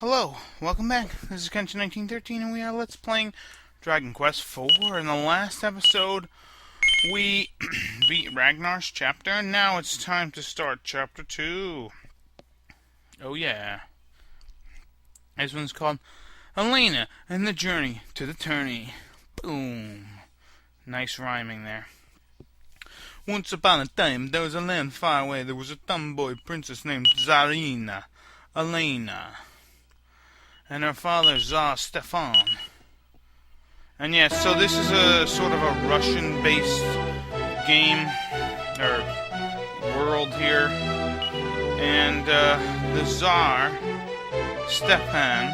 Hello, welcome back. This is Kenshin1913 and we are Let's Playing Dragon Quest IV. In the last episode, we beat Ragnar's chapter, and now it's time to start chapter 2. Oh yeah. This one's called Alena and the Journey to the Tourney. Boom. Nice rhyming there. Once upon a time, there was a land far away. There was a tomboy princess named Alena. And her father, Tsar Stefan. And yeah, so this is a sort of a Russian-based game, or world here. And the Tsar, Stefan,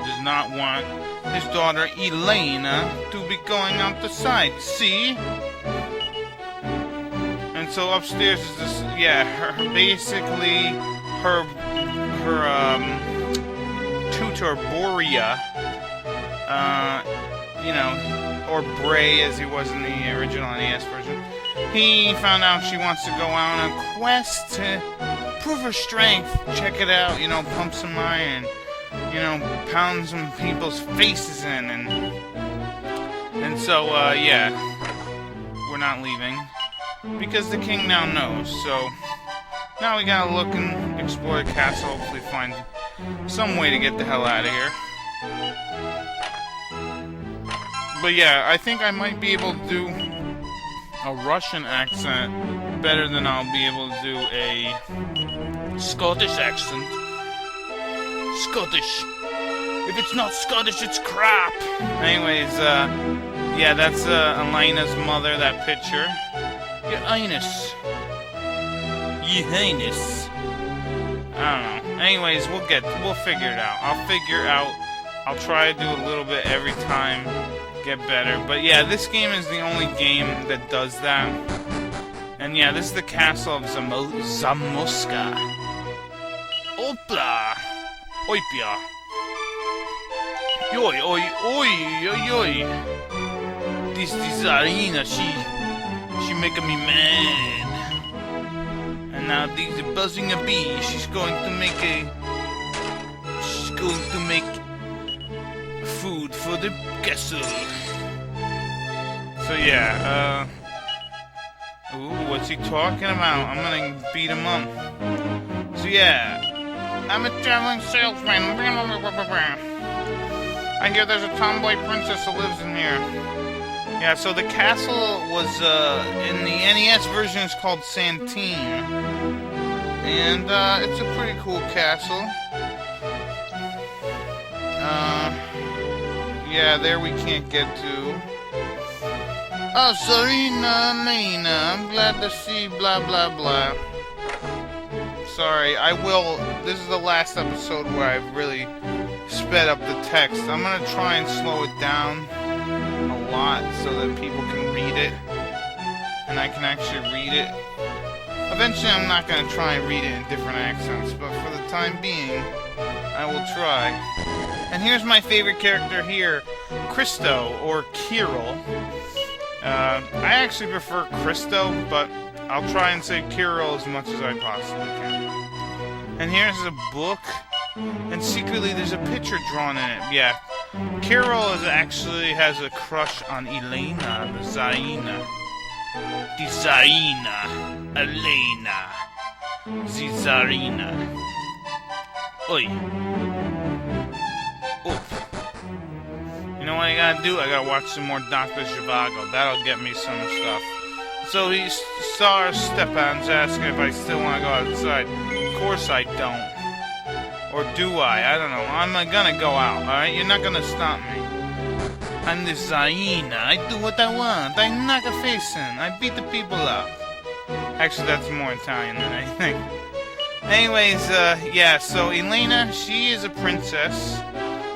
does not want his daughter, Alena, to be going out to sightsee. And so upstairs is this, basically, her tutor, Boria, or Bray as he was in the original NES version, he found out she wants to go out on a quest to prove her strength, check it out, pump some iron, pound some people's faces in, and so, we're not leaving, because the king now knows, so now we gotta look and explore the castle, hopefully find some way to get the hell out of here. But yeah, I think I might be able to do a Russian accent better than I'll be able to do a Scottish accent. Scottish. If it's not Scottish, it's crap. Anyways, that's Elena's mother, that picture. Your Highness. Your Highness. I don't know. Anyways, we'll figure it out. I'll try to do a little bit every time, get better. But yeah, this game is the only game that does that. And yeah, this is the castle of Zamoska. Opla! Oipia. Yoi, oi, oi, oi, oi. This Alena, she making me mad. And now these are buzzing a bee. She's going to make food for the castle. So yeah, ooh, what's he talking about? I'm gonna beat him up. So yeah, I'm a traveling salesman. I hear there's a tomboy princess who lives in here. Yeah, so the castle was, in the NES version, it's called Santine. And, it's a pretty cool castle. Yeah, there we can't get to. Oh, Serena, Alena, I'm glad to see blah, blah, blah. Sorry, this is the last episode where I've really sped up the text. I'm gonna try and slow it down a lot so that people can read it and I can actually read it. Eventually I'm not going to try and read it in different accents, but for the time being I will try. And here's my favorite character here, Christo, or Kirill. I actually prefer Christo, but I'll try and say Kirill as much as I possibly can. And here's a book, and secretly there's a picture drawn in it. Yeah, Kirill actually has a crush on Alena, the Zaina. The Zaina. Alena. The Zarina. Oi. Oof. You know what I gotta do? I gotta watch some more Dr. Zhivago. That'll get me some stuff. So Tsar Stepan's asking if I still want to go outside. Of course I don't. Or do I? I don't know. I'm gonna go out, alright? You're not gonna stop me. I'm the Zaina. I do what I want. I knock a face in. I beat the people up. Actually, that's more Italian than I think. Anyways, so Alena, she is a princess,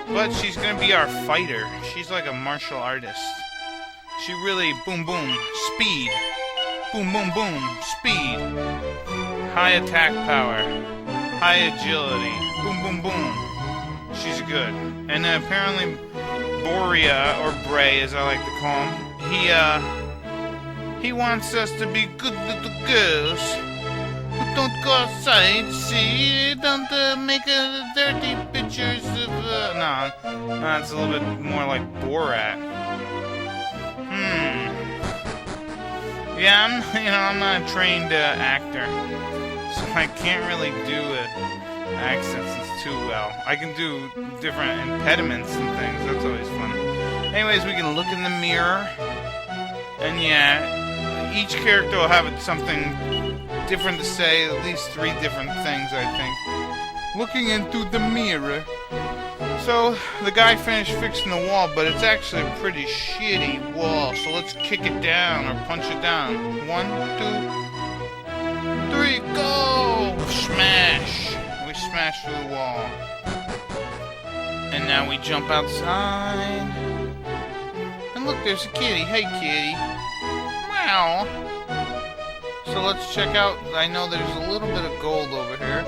but she's gonna be our fighter. She's like a martial artist. She really, boom, boom, speed. Boom, boom, boom, speed. High attack power. High agility. Boom, boom, boom. She's good. And apparently Boria, or Bray as I like to call him, he wants us to be good little girls who don't go outside, see? Don't make dirty pictures of, nah, it's a little bit more like Borat. Yeah, I'm not a trained actor, so I can't really do accents too well. I can do different impediments and things. That's always fun. Anyways, we can look in the mirror, and yeah, each character will have something different to say. At least 3 different things, I think. Looking into the mirror. So, the guy finished fixing the wall, but it's actually a pretty shitty wall. So let's kick it down or punch it down. 1, 2, 3, go! Smash! We smash through the wall. And now we jump outside. And look, there's a kitty. Hey, kitty. Meow. So let's check out. I know there's a little bit of gold over here.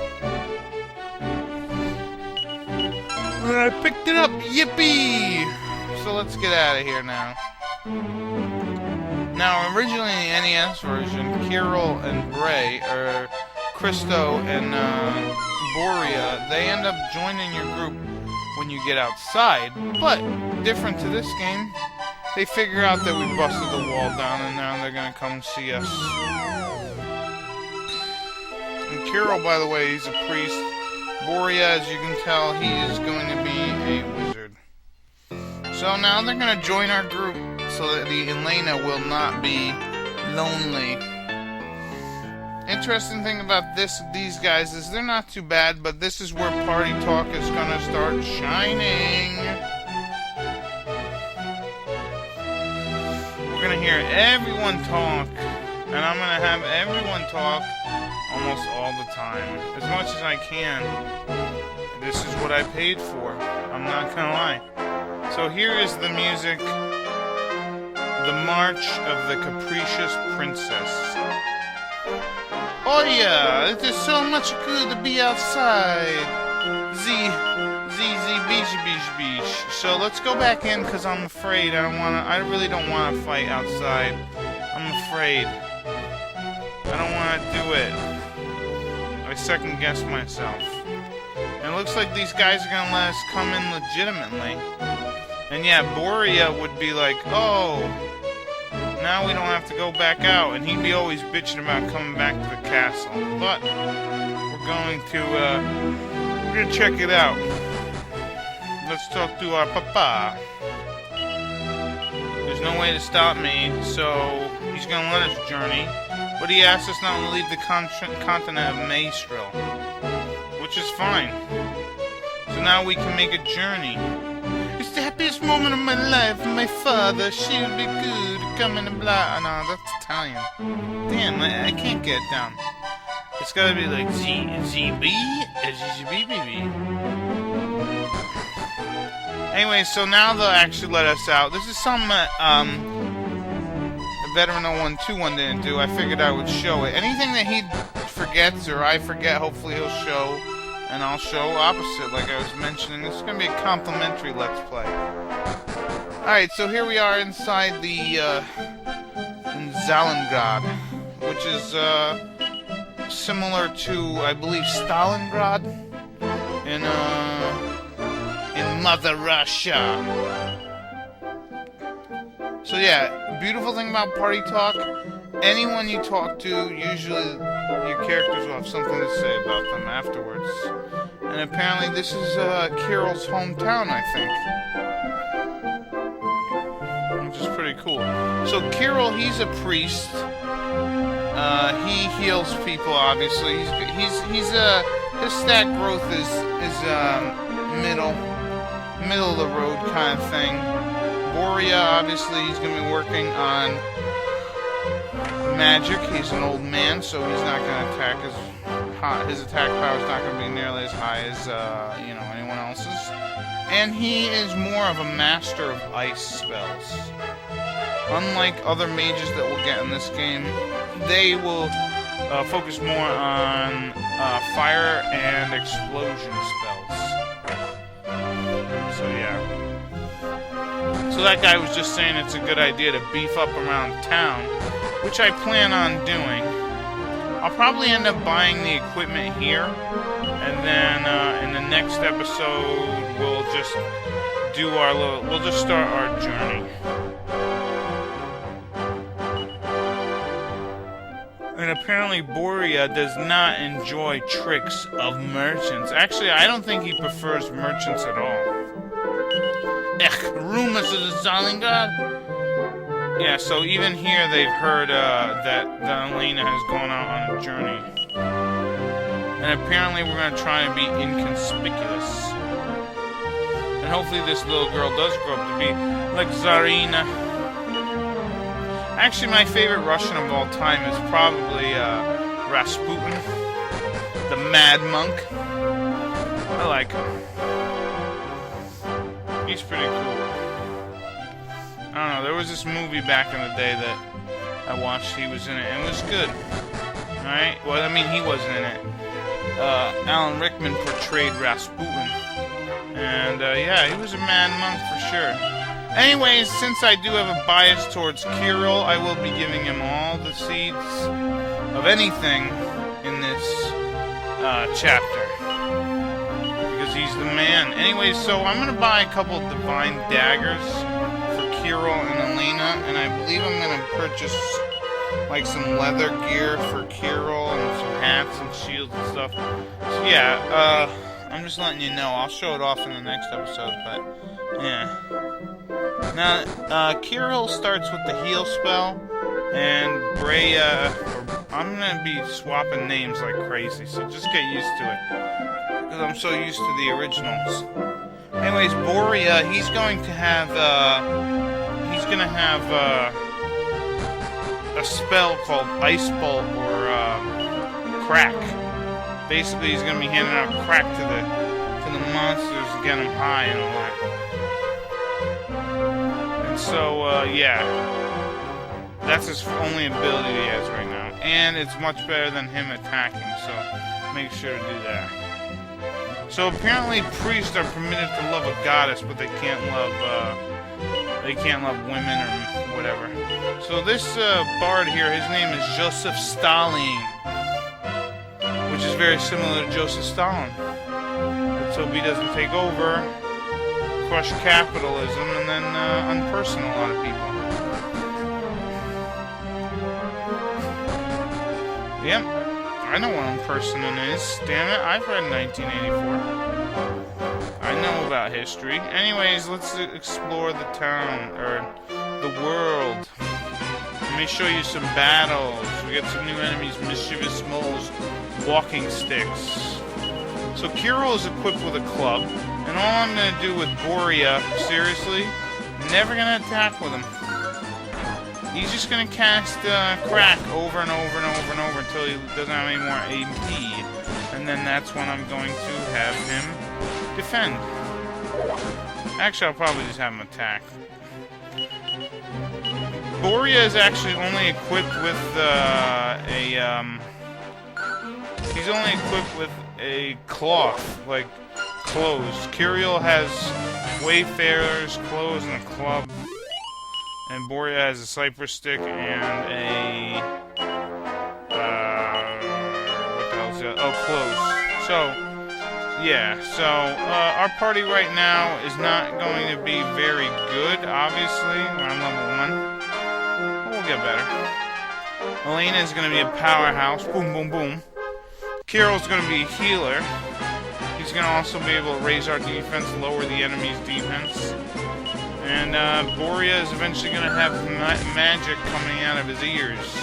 And I picked it up! Yippee! So let's get out of here now. Now, originally in the NES version, Kirill and Bray, or Christo and Boria, they end up joining your group when you get outside. But, different to this game, they figure out that we busted the wall down and now they're gonna come see us. And Kirill, by the way, he's a priest. Boria, as you can tell, he is going to be a wizard. So now they're going to join our group so that the Alena will not be lonely. Interesting thing about these guys is they're not too bad, but this is where Party Talk is going to start shining. We're going to hear everyone talk, and I'm going to have everyone talk almost all the time, as much as I can. This is what I paid for. I'm not gonna lie. So here is the music, the March of the Capricious Princess. Oh yeah, it is so much good to be outside. Beach. So let's go back in, cause I'm afraid. I really don't want to fight outside. I'm afraid. I don't want to do it. I second guess myself. And it looks like these guys are gonna let us come in legitimately. And yeah, Boria would be like, oh, now we don't have to go back out. And he'd be always bitching about coming back to the castle. But we're gonna check it out. Let's talk to our papa. There's no way to stop me, so he's gonna let us journey. But he asked us not to leave the continent of Maestro, which is fine. So now we can make a journey. It's the happiest moment of my life. My father, she would be good, coming and blah. Oh, no, that's Italian. Damn, I can't get it down. It's gotta be like ZB. Anyway, so now they'll actually let us out. This is something Veteran 0121 didn't do. I figured I would show it. Anything that he forgets or I forget, hopefully he'll show, and I'll show opposite, like I was mentioning. This is going to be a complimentary Let's Play. Alright, so here we are inside the in Stalingrad, which is similar to, I believe, Stalingrad in Mother Russia. So yeah, beautiful thing about Party Talk, anyone you talk to, usually your characters will have something to say about them afterwards. And apparently this is Kirill's hometown, I think. Which is pretty cool. So Kirill, he's a priest. He heals people, obviously. His stat growth is middle of the road kind of thing. Boria, obviously, he's going to be working on magic. He's an old man, so he's not going to attack as high. His attack power is not going to be nearly as high as, anyone else's. And he is more of a master of ice spells. Unlike other mages that we'll get in this game, they will focus more on fire and explosion spells. So, yeah. So that guy was just saying it's a good idea to beef up around town, which I plan on doing. I'll probably end up buying the equipment here, and then in the next episode we'll just do we'll just start our journey. And apparently Boria does not enjoy tricks of merchants. Actually, I don't think he prefers merchants at all. Rumors of the Zalingard? Yeah, so even here they've heard that Alena has gone out on a journey. And apparently we're going to try and be inconspicuous. And hopefully this little girl does grow up to be like Tsarina. Actually, my favorite Russian of all time is probably Rasputin, the Mad Monk. I like him. He's pretty cool. I don't know, there was this movie back in the day that I watched, he was in it, and it was good. Alright? Well, I mean, he wasn't in it. Alan Rickman portrayed Rasputin. And, yeah, he was a Mad Monk for sure. Anyways, since I do have a bias towards Kirill, I will be giving him all the seeds of anything in this chapter. Because he's the man. Anyways, so I'm going to buy a couple of divine daggers for Kirill and Alena. And I believe I'm going to purchase like some leather gear for Kirill and some hats and shields and stuff. So yeah, I'm just letting you know. I'll show it off in the next episode, but yeah. Now, Kirill starts with the heal spell, and Breya, I'm going to be swapping names like crazy, so just get used to it, because I'm so used to the originals. Anyways, Boria, he's going to have a spell called Ice Bolt or Crack. Basically, he's going to be handing out crack to the monsters to get them high and all that. So, yeah, that's his only ability he has right now. And it's much better than him attacking, so make sure to do that. So apparently priests are permitted to love a goddess, but they can't love women or whatever. So this bard here, his name is Joseph Stalin, which is very similar to Joseph Stalin. Let's hope he doesn't take over, crush capitalism, and then unperson a lot of people. Yep, I know what unpersoning is. Damn it, I've read 1984. I know about history. Anyways, let's explore the town, or the world. Let me show you some battles. We got some new enemies, mischievous moles, walking sticks. So Kirill is equipped with a club. And all I'm going to do with Boria, seriously, never going to attack with him. He's just going to cast crack over and over and over and over until he doesn't have any more AP. And then that's when I'm going to have him defend. Actually, I'll probably just have him attack. Boria is actually only equipped with he's only equipped with a cloth, like clothes. Kirill has Wayfarer's clothes and a club, and Boria has a cypress stick and a what the hell is that? Oh, clothes. So yeah, so our party right now is not going to be very good. Obviously, we're on level 1, but we'll get better. Alena is going to be a powerhouse. Boom, boom, boom. Kirill's going to be a healer. He's going to also be able to raise our defense, lower the enemy's defense. And Boria is eventually going to have magic coming out of his ears.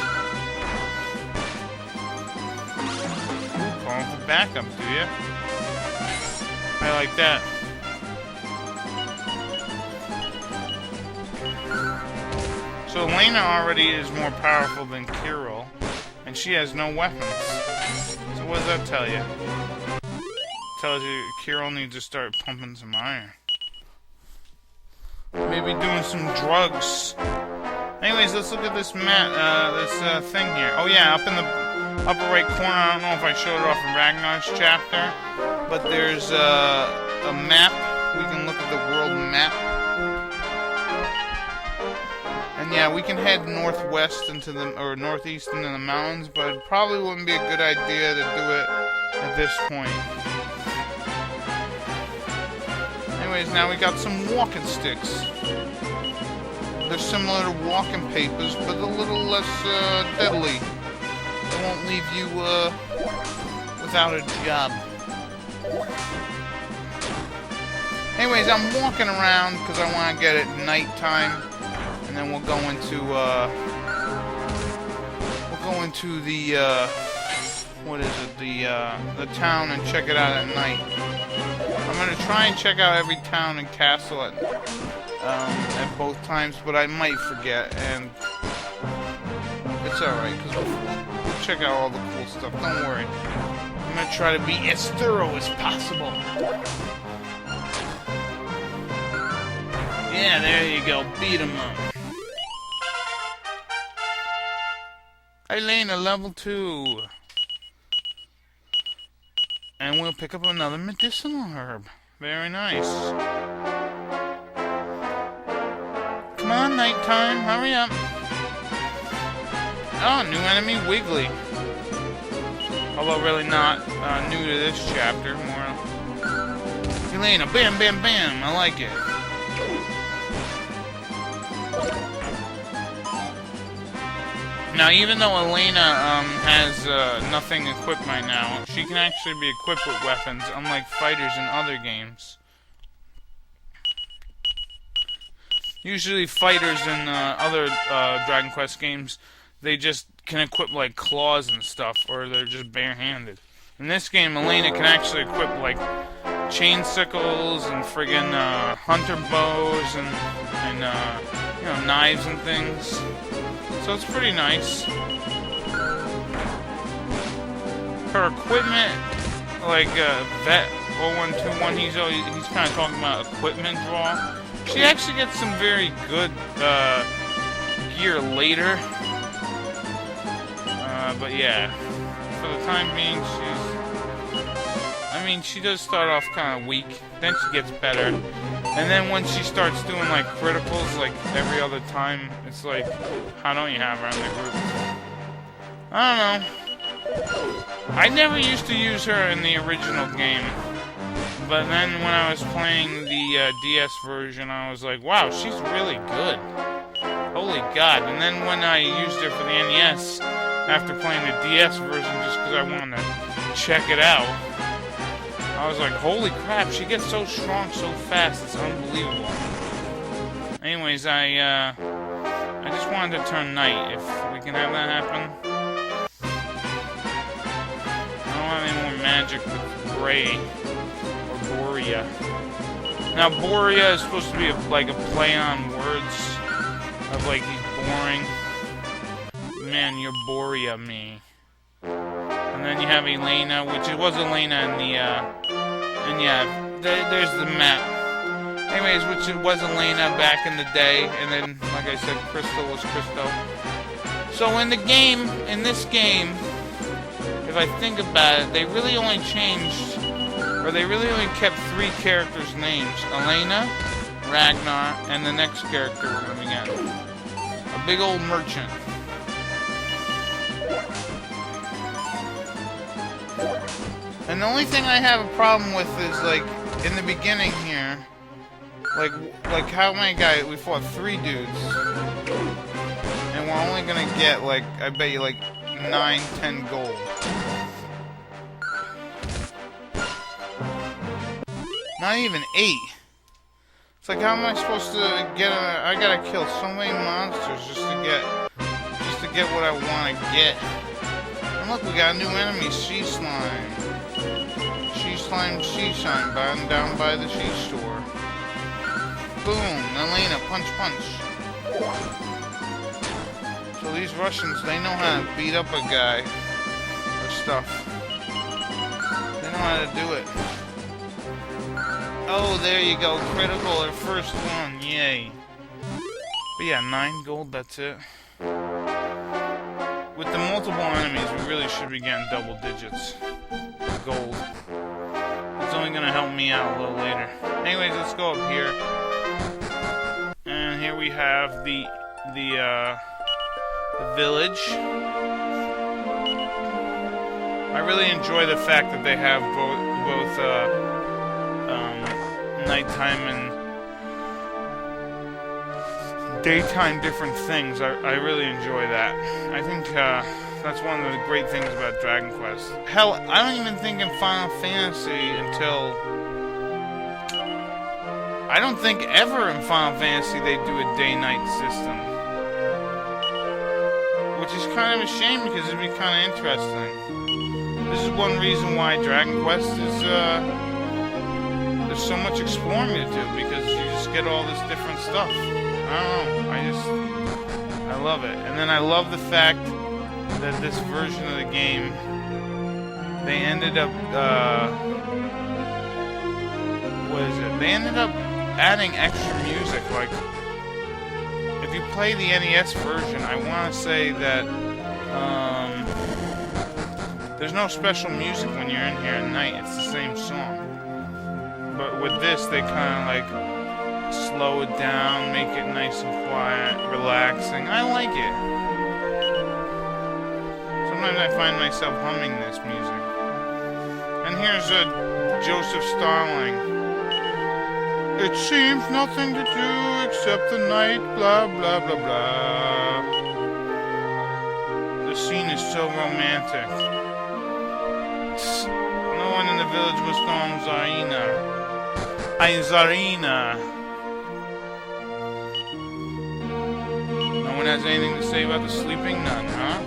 Ooh, calling for backup, do ya? I like that. So Alena already is more powerful than Kirill, and she has no weapons. So what does that tell you? Tells you Kirill needs to start pumping some iron. Maybe doing some drugs. Anyways, let's look at this map, this thing here. Oh yeah, up in the upper right corner, I don't know if I showed it off in Ragnar's chapter, but there's a map. We can look at the world map. And yeah, we can head northwest into the, or northeast into the mountains, but it probably wouldn't be a good idea to do it at this point. Anyways, now we got some walking sticks. They're similar to walking papers, but a little less deadly. They won't leave you without a job. Anyways, I'm walking around because I want to get it nighttime, and then we'll go into the what is it? The town and check it out at night. I'm gonna try and check out every town and castle at both times, but I might forget, and it's alright because we'll check out all the cool stuff. Don't worry. I'm gonna try to be as thorough as possible. Yeah, there you go. Beat 'em up. Alena, level 2. And we'll pick up another medicinal herb. Very nice. Come on, nighttime. Hurry up. Oh, new enemy, Wiggly. Although really not new to this chapter. More Alena, bam, bam, bam. I like it. Now, even though Alena has nothing equipped right now, she can actually be equipped with weapons, unlike fighters in other games. Usually fighters in other Dragon Quest games, they just can equip like claws and stuff, or they're just barehanded. In this game, Alena can actually equip like chain sickles and friggin' hunter bows and you know, knives and things. So it's pretty nice. Her equipment, like Vet 0121, he's kind of talking about equipment draw. She actually gets some very good gear later. But yeah, for the time being, she does start off kind of weak. Then she gets better. And then when she starts doing like criticals like every other time, it's like, how don't you have her in the group? I don't know. I never used to use her in the original game. But then when I was playing the DS version, I was like, wow, she's really good. Holy God. And then when I used her for the NES, after playing the DS version just because I wanted to check it out, I was like, holy crap, she gets so strong so fast, it's unbelievable. Anyways, I just wanted to turn night, if we can have that happen. I don't have any more magic with Bray or Borea. Now, Borea is supposed to be like a play on words of like, he's boring. Man, you're Borea me. And then you have Alena, which it was Alena in the, and yeah, there's the map. Anyways, which it was Alena back in the day, and then, like I said, Crystal was Crystal. So in the game, in this game, if I think about it, they really only changed, or they really only kept 3 characters' names. Alena, Ragnar, and the next character we're going to be getting. A big old merchant. And the only thing I have a problem with is, like, in the beginning here, like how many guys, we fought 3 dudes, and we're only gonna get, like, I bet you, like, 9, 10 gold. Not even 8. It's like, how am I supposed to get I gotta kill so many monsters just to get what I want to get. And look, we got a new enemy, Sea Slime. Sea Slime, down by the sea store. Boom, Alena, punch, punch. So these Russians, they know how to beat up a guy or stuff. They know how to do it. Oh, there you go, critical, our first one, yay. But yeah, 9 gold, that's it. With the multiple enemies, we really should be getting double digits of gold. It's only gonna help me out a little later. Anyways, let's go up here. And here we have the the village. I really enjoy the fact that they have both nighttime and daytime different things. I really enjoy that. I think that's one of the great things about Dragon Quest. Hell, I don't even think in Final Fantasy I don't think ever in Final Fantasy they do a day-night system. Which is kind of a shame because it'd be kind of interesting. This is one reason why Dragon Quest is, there's so much exploring to do, because you just get all this different stuff. I don't know, I love it. And then I love the fact that this version of the game, they ended up, they ended up adding extra music. Like, if you play the NES version, I want to say that, there's no special music when you're in here at night. It's the same song. But with this, they kind of like slow it down, make it nice and quiet, relaxing. I like it. Sometimes I find myself humming this music. And here's Joseph Starling. It seems nothing to do except the night, blah, blah, blah, blah. The scene is so romantic. No one in the village was known Zarina. Zarina. No one has anything to say about the sleeping nun, huh?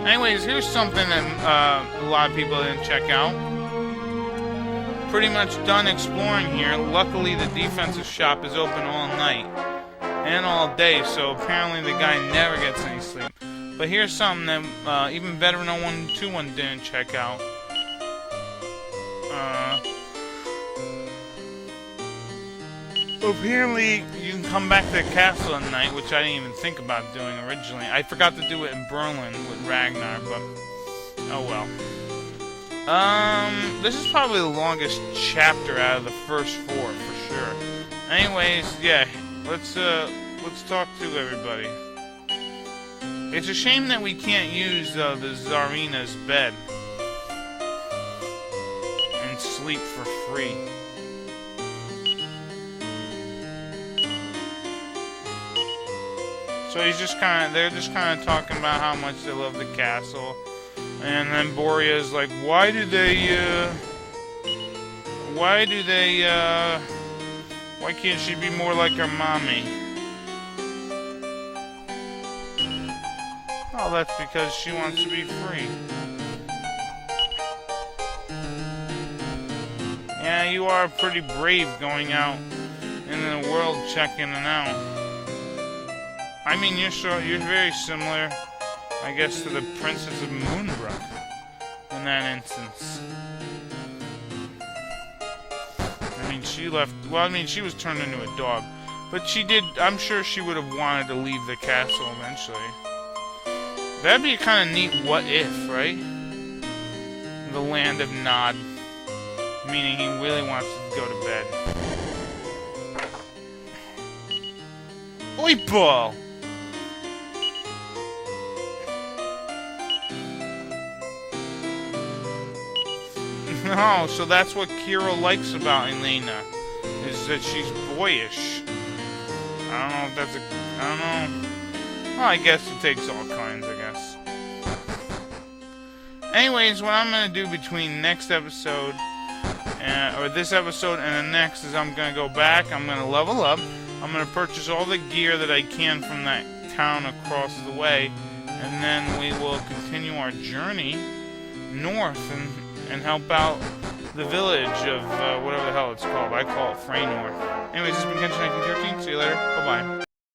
Anyways, here's something that a lot of people didn't check out. Pretty much done exploring here. Luckily, the defensive shop is open all night and all day, so apparently the guy never gets any sleep. But here's something that even Veteran 0121 didn't check out. Apparently, you can come back to the castle at night, which I didn't even think about doing originally. I forgot to do it in Berlin with Ragnar, but oh well. This is probably the longest chapter out of the first 4, for sure. Anyways, yeah, let's talk to everybody. It's a shame that we can't use the Zarina's bed and sleep for free. So they're just kind of talking about how much they love the castle. And then Boria's like, why can't she be more like her mommy? Oh, that's because she wants to be free. Yeah, you are pretty brave going out in the world checking it out. I mean, you're very similar, I guess, to the Princess of Moonbrook in that instance. I mean, she left. Well, I mean, she was turned into a dog, but she did. I'm sure she would have wanted to leave the castle eventually. That'd be a kind of neat what if, right? The land of Nod. Meaning he really wants to go to bed. Oi, ball! No, so that's what Kira likes about Alena, is that she's boyish. I don't know if that's I don't know. Well, I guess it takes all kinds, I guess. Anyways, what I'm going to do between next episode, or this episode and the next, is I'm going to go back, I'm going to level up, I'm going to purchase all the gear that I can from that town across the way, and then we will continue our journey north and help out the village of whatever the hell it's called. I call it Freynor. Anyways, this has been Kenshin 1913. See you later. Bye-bye.